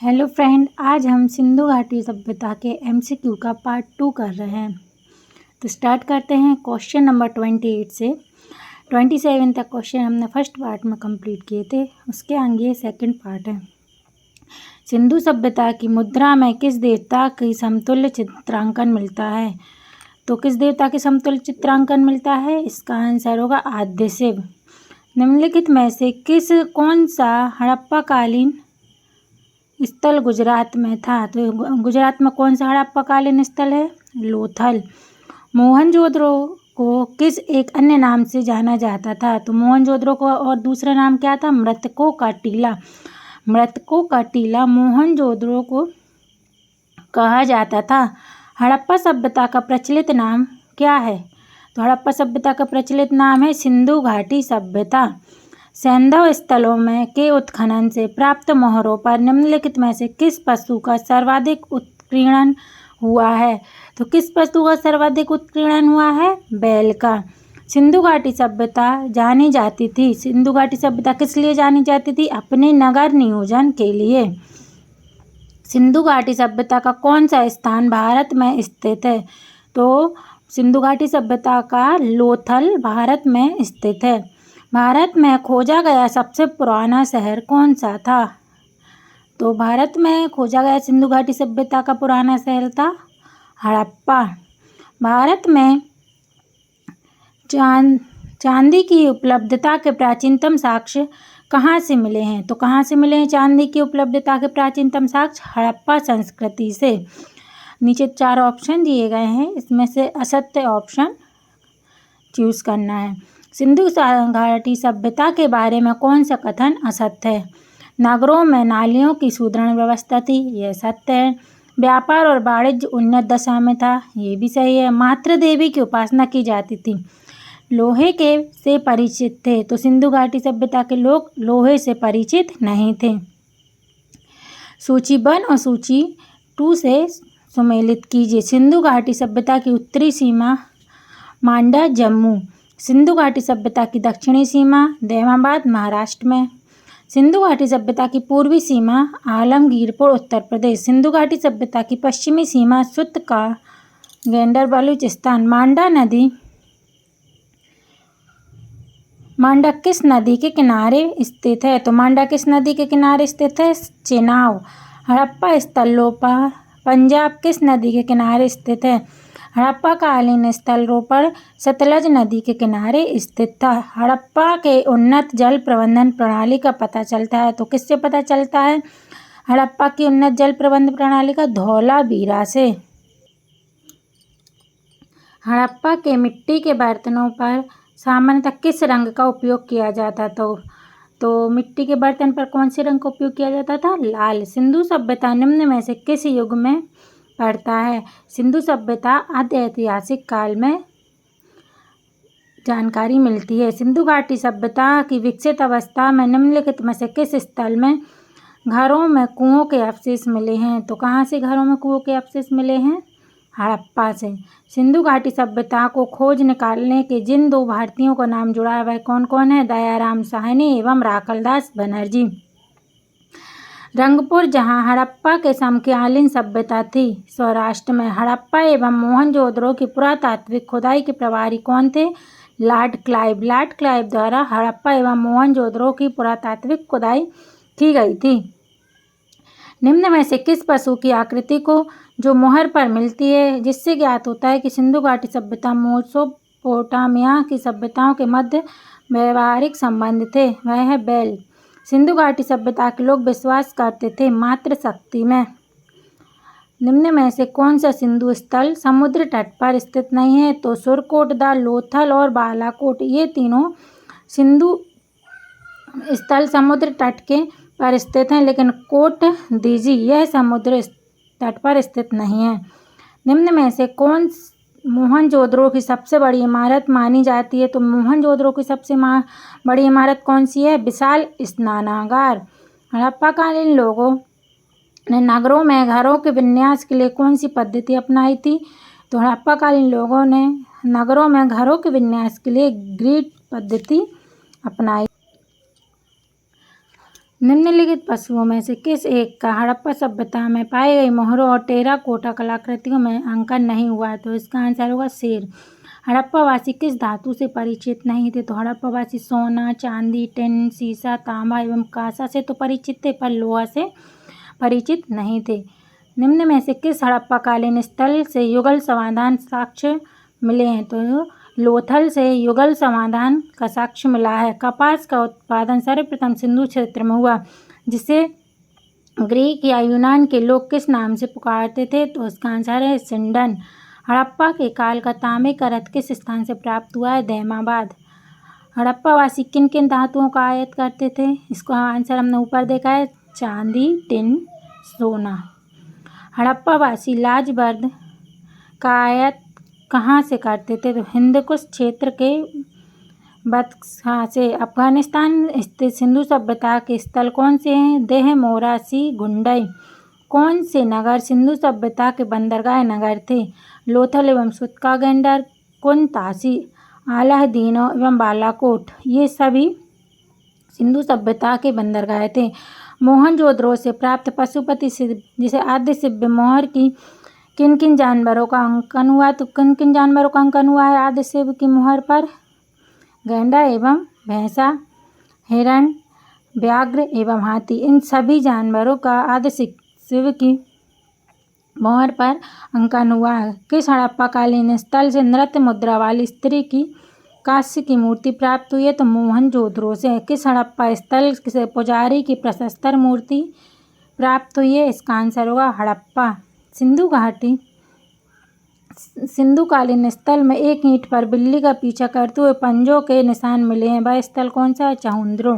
Hello friend, आज हम सिंधु घाटी सभ्यता के एमसीक्यू का पार्ट 2 कर रहे हैं। तो स्टार्ट करते हैं क्वेश्चन नंबर 28 से 27 तक क्वेश्चन हमने फर्स्ट पार्ट में कंप्लीट किए थे। उसके आगे ये सेकंड पार्ट है। सिंधु सभ्यता की मुद्रा में किस देवता की समतुल्य चित्रांकन मिलता है? तो किस देवता के समतुल्य चित्रांकन मिलता है? इसका आंसर होगा आद्य शिव। निम्नलिखित में से कौन सा हड़प्पा कालीन स्थल गुजरात में था? तो गुजरात में कौन सा हड़प्पा कालीन स्थल है? लोथल। मोहनजोदड़ो को किस एक अन्य नाम से जाना जाता था? तो मोहनजोदड़ो को और दूसरा नाम क्या था? मृतकों का टीला। मृतकों का टीला मोहनजोदड़ो को कहा जाता था। हड़प्पा सभ्यता का प्रचलित नाम क्या है? तो हड़प्पा सभ्यता का प्रचलित नाम है सिंधु घाटी सभ्यता। सैंधव स्थलों में के उत्खनन से प्राप्त मोहरों पर निम्नलिखित में से किस पशु का सर्वाधिक उत्कीर्णन हुआ है? तो किस पशु का सर्वाधिक उत्कीर्णन हुआ है? बैल का। सिंधु घाटी सभ्यता जानी जाती थी। सिंधु घाटी सभ्यता किस लिए जानी जाती थी? अपने नगर नियोजन के लिए। सिंधु घाटी सभ्यता का कौन सा स्थान भारत में स्थित है? तो सिंधु घाटी सभ्यता का लोथल भारत में स्थित है। भारत में खोजा गया सबसे पुराना शहर कौन सा था? तो भारत में खोजा गया सिंधु घाटी सभ्यता का पुराना शहर था हड़प्पा। भारत में चांदी की उपलब्धता के प्राचीनतम साक्ष्य कहाँ से मिले हैं? तो कहाँ से मिले हैं चांदी की उपलब्धता के प्राचीनतम साक्ष्य? हड़प्पा संस्कृति से। नीचे 4 ऑप्शन दिए गए हैं, इसमें से असत्य ऑप्शन चूज करना है। सिंधु घाटी सभ्यता के बारे में कौन सा कथन असत्य है? नगरों में नालियों की सुदृढ़ व्यवस्था थी, यह सत्य है। व्यापार और वाणिज्य उन्नत दशा में था, ये भी सही है। मातृ देवी की उपासना की जाती थी। लोहे के से परिचित थे, तो सिंधु घाटी सभ्यता के लोग लोहे से परिचित नहीं थे। सूची 1 और सूची 2 से सुमेलित कीजिए। सिंधु घाटी सभ्यता की उत्तरी सीमा मांडा जम्मू। सिंधु घाटी सभ्यता की दक्षिणी सीमा दैमाबाद महाराष्ट्र में। सिंधु घाटी सभ्यता की पूर्वी सीमा आलमगीरपुर उत्तर प्रदेश। सिंधु घाटी सभ्यता की पश्चिमी सीमा सुत का गेंडर बलूचिस्तान। मांडा किस नदी के किनारे स्थित है? तो मांडा किस नदी के किनारे स्थित है? चेनाब। हड़प्पा स्थलों पर पंजाब किस नदी के किनारे स्थित है? हड़प्पा कालीन स्थलों पर सतलज नदी के किनारे स्थित था। हड़प्पा के उन्नत जल प्रबंधन प्रणाली का पता चलता है, तो किससे पता चलता है हड़प्पा की उन्नत जल प्रबंधन प्रणाली का? धौलावीरा से। हड़प्पा के मिट्टी के बर्तनों पर सामान्यतः किस रंग का उपयोग किया जाता था? तो मिट्टी के बर्तन पर कौन से रंग का उपयोग किया जाता था? लाल। सिंधु सभ्यता निम्न में से किस युग में पड़ता है? सिंधु सभ्यता आद्य ऐतिहासिक काल में जानकारी मिलती है। सिंधु घाटी सभ्यता की विकसित अवस्था में निम्नलिखित में से किस स्थल में घरों में कुओं के अवशेष मिले हैं? तो कहाँ से घरों में कुओं के अवशेष मिले हैं? हड़प्पा से। सिंधु घाटी सभ्यता को खोज निकालने के जिन 2 भारतीयों का नाम जुड़ा है वह कौन कौन है? दयाराम साहनी एवं राखलदास बनर्जी। रंगपुर, जहां हड़प्पा के समकालीन सभ्यता थी, सौराष्ट्र में। हड़प्पा एवं मोहनजोदड़ो की पुरातात्विक खुदाई के प्रभारी कौन थे? Lord Clive. लॉर्ड क्लाइव द्वारा हड़प्पा एवं मोहनजोदड़ो की पुरातात्विक खुदाई की गई थी। निम्न में से किस पशु की आकृति को जो मोहर पर मिलती है जिससे ज्ञात होता है कि सिंधु घाटी सभ्यता मेसोपोटामिया की सभ्यताओं के मध्य व्यवहारिक संबंध थे? वह है बैल। सिंधु घाटी सभ्यता के लोग विश्वास करते थे मातृशक्ति में। निम्न में से कौन सा सिंधु स्थल समुद्र तट पर स्थित नहीं है? तो सुरकोट, द लोथल और बालाकोट, ये तीनों सिंधु स्थल समुद्र तट के पर स्थित हैं, लेकिन कोट दीजी यह समुद्र तट पर स्थित नहीं है। निम्न में से कौन मोहनजोदड़ो की सबसे बड़ी इमारत मानी जाती है? तो मोहनजोदड़ो की सबसे बड़ी इमारत कौन सी है? विशाल स्नानागार। हड़प्पा कालीन लोगों ने नगरों में घरों के विन्यास के लिए कौन सी पद्धति अपनाई थी? तो हड़प्पा कालीन लोगों ने नगरों में घरों के विन्यास के लिए ग्रिड पद्धति अपनाई। निम्नलिखित पशुओं में से किस एक का हड़प्पा सभ्यता में पाई गई मोहरों और टेराकोटा कलाकृतियों में अंकन नहीं हुआ है? तो इसका आंसर होगा शेर। हड़प्पावासी किस धातु से परिचित नहीं थे? तो हड़प्पावासी सोना, चांदी, टिन, सीसा, तांबा एवं कांसा से तो परिचित थे, पर लोहा से परिचित नहीं थे। निम्न में से किस हड़प्पाकालीन स्थल से युगल समाधान साक्ष्य मिले हैं? तो लोथल से युगल समाधान का साक्ष्य मिला है। कपास का उत्पादन सर्वप्रथम सिंधु क्षेत्र में हुआ, जिसे ग्रीक या यूनान के लोग किस नाम से पुकारते थे? तो इसका आंसर है सिंडन। हड़प्पा के काल का तांबे का रथ किस स्थान से प्राप्त हुआ है? दैमाबाद। हड़प्पावासी किन किन धातुओं का आयात करते थे? इसका आंसर हमने ऊपर देखा है, चांदी, टिन, सोना। हड़प्पावासी लाजबर्द का आयात कहाँ से करते थे? तो हिंदकुश क्षेत्र के बदख्शां से। अफगानिस्तान स्थित सिंधु सभ्यता के स्थल कौन से हैं? देह, मोरासी, गुंडई। कौन से नगर सिंधु सभ्यता के बंदरगाह नगर थे? लोथल एवं सुत्कागेंडर, कुनतासी, आलादीनो एवं बालाकोट। ये सभी सिंधु सभ्यता के बंदरगाह थे। मोहनजोदड़ो से प्राप्त पशुपति शिल्प, जिसे आद्य शिव्य मोहर की किन किन जानवरों का अंकन हुआ? तो किन किन जानवरों का अंकन हुआ है आद्य शिव की मोहर पर? गैंडा एवं भैंसा, हिरण, व्याघ्र एवं हाथी। इन सभी जानवरों का आद्य शिव की मोहर पर अंकन हुआ है। किस हड़प्पाकालीन स्थल से नृत्य मुद्रा वाली स्त्री की कांस्य की मूर्ति प्राप्त हुई है? तो मोहनजोदड़ो से। किस हड़प्पा स्थल से पुजारी की प्रशस्तर मूर्ति प्राप्त हुई है? इसका आंसर होगा हड़प्पा। सिंधु घाटी सिंधुकालीन स्थल में एक ईंट पर बिल्ली का पीछा करते हुए पंजों के निशान मिले हैं, वह स्थल कौन सा है? चहुंद्रो।